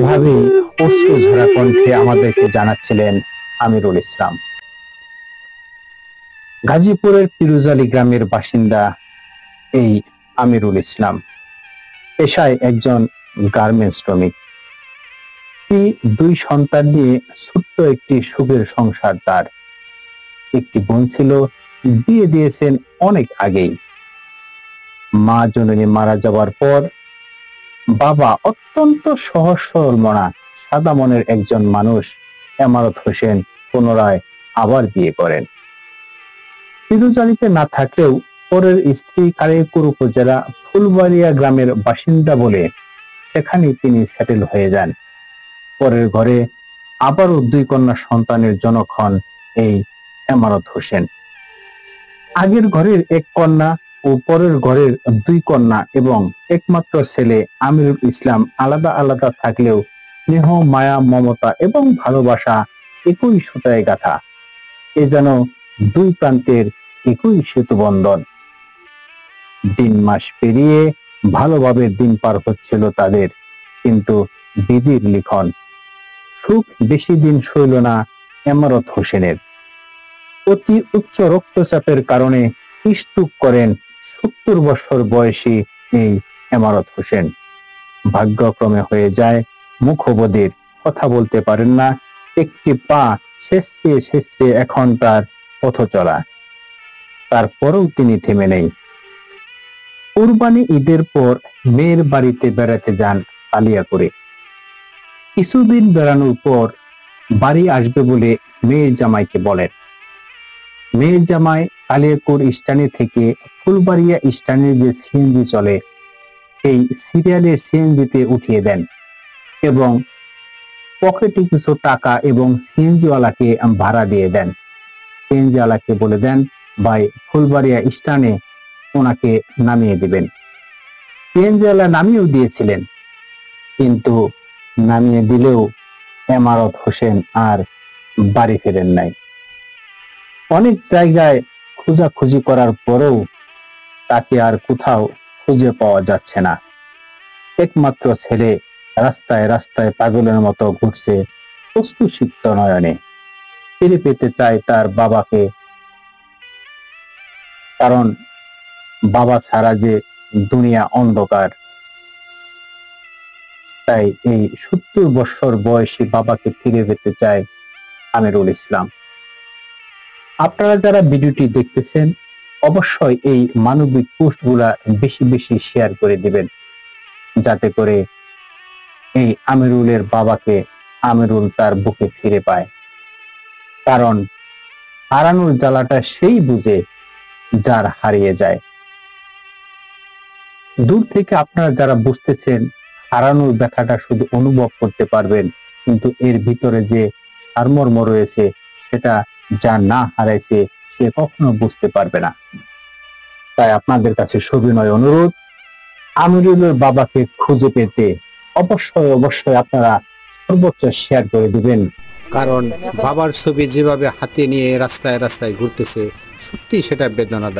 এভাবেই অশ্রু ঝরা কণ্ঠে আমাদেরকে জানাচ্ছিলেন আমিরুল ইসলাম। গাজীপুরের পিরুজালি গ্রামের বাসিন্দা এই আমিরুল ইসলাম পেশায় একজন গার্মেন্টস শ্রমিক। দুই সন্তান নিয়ে ছোট্ট একটি সুখের সংসার তার। একটি বোন ছিল, বিয়ে দিয়েছেন অনেক আগেই। মা জননী মারা যাওয়ার পর বাবা অত্যন্ত সহজ সরল মনা সাদা মনের একজন মানুষ এমারত হোসেন পুনরায় আবার বিয়ে করেন। পিরুজালিতে না থাকলেও পরের স্ত্রী কালিয়াকৈর উপজেলা ফুলবাড়িয়া গ্রামের বাসিন্দা বলে সেখানে তিনি সেটেল হয়ে যান। পরের ঘরে আবারও দুই কন্যা সন্তানের জনক হন এই এমারত হোসেন। আগের ঘরের এক কন্যা ও পরের ঘরের দুই কন্যা এবং একমাত্র ছেলে আমিরুল ইসলাম আলাদা আলাদা থাকলেও স্নেহ, মায়া, মমতা এবং ভালোবাসা একই সুতায় গাঁথা। এ যেন দুই প্রান্তের একই সেতু বন্ধন। দিন মাস পেরিয়ে ভালোভাবে দিন পার হচ্ছিল তাদের, কিন্তু বিধির লিখন সুখ বেশি দিন সইল না এমারত হোসেনের। অতি উচ্চ রক্তচাপের কারণে স্ট্রোক করেন 70 বছর বয়সী এই এমারত হোসেন। ভাগ্যক্রমে হয়ে যায় মুখবধির, কথা বলতে পারেন না, একটি পা শেষে শেষে এখন তার পথ চলা। তারপরেও তিনি থেমে নেই। কুরবানি ঈদের পর মেয়ের বাড়িতে বেড়াতে যান কালিয়াকৈরে। কিছুদিন বেড়ানোর পর বাড়ি আসবে বলে মেয়ের জামাইকে বলেন। মেয়ের জামাই কালিয়াকৈর স্ট্যান্ড থেকে ফুলবাড়িয়া স্ট্যান্ডে যে সিএনজি চলে সেই সিরিয়ালের সিএনজিতে উঠিয়ে দেন এবং পকেটে কিছু টাকা এবং সিএনজিওয়ালাকে ভাড়া দিয়ে দেন। সিএনজিওয়ালাকে বলে দেন, ভাই ফুলবাড়িয়া স্ট্যান্ডে ওনাকে নামিয়ে দিবেন। সিএনজিওয়ালা নামিয়েও দিয়েছিলেন, কিন্তু নামিয়ে দিলেও এমারত হোসেন আর বাড়ি ফেরেন নাই। অনেক জায়গায় খোঁজাখুঁজি করার পরেও তাকে আর কোথাও খুঁজে পাওয়া যাচ্ছে না। একমাত্র ছেলে রাস্তায় রাস্তায় পাগলের মতো ঘুরছে অশ্রুসিক্ত নয়নে। ফিরে পেতে চায় তার বাবাকে, কারণ বাবা ছাড়া যে দুনিয়া অন্ধকার। তাই এই 70 বছর বয়সী বাবাকে ফিরে পেতে চায় আমিরুল ইসলাম। আপনারা যারা ভিডিওটি দেখতেছেন অবশ্যই এই মানবিক পোস্টগুলা বেশি বেশি শেয়ার করে দিবেন, যাতে করে এই আমিরুলের বাবাকে আমিরুল তার বুকে ফিরে পায়। কারণ হারানোর জ্বালাটা সেই বুঝে যার হারিয়ে যায়। দূর থেকে আপনারা যারা বুঝতেছেন হারানোর ব্যথাটা শুধু অনুভব করতে পারবেন, কিন্তু এর ভিতরে যে সারমর্ম রয়েছে সেটা যা না হারাইছে সে কখনো বুঝতে পারবে না। তাই আপনাদের কাছে সবিনয় অনুরোধ, আমিরুলের বাবাকে খুঁজে পেতে অবশ্যই অবশ্যই আপনারা সর্বোচ্চ শেয়ার করে দিবেন। কারণ বাবার ছবি যেভাবে হাতে নিয়ে রাস্তায় রাস্তায় ঘুরতেছে, সত্যি সেটা বেদনাদায়ক।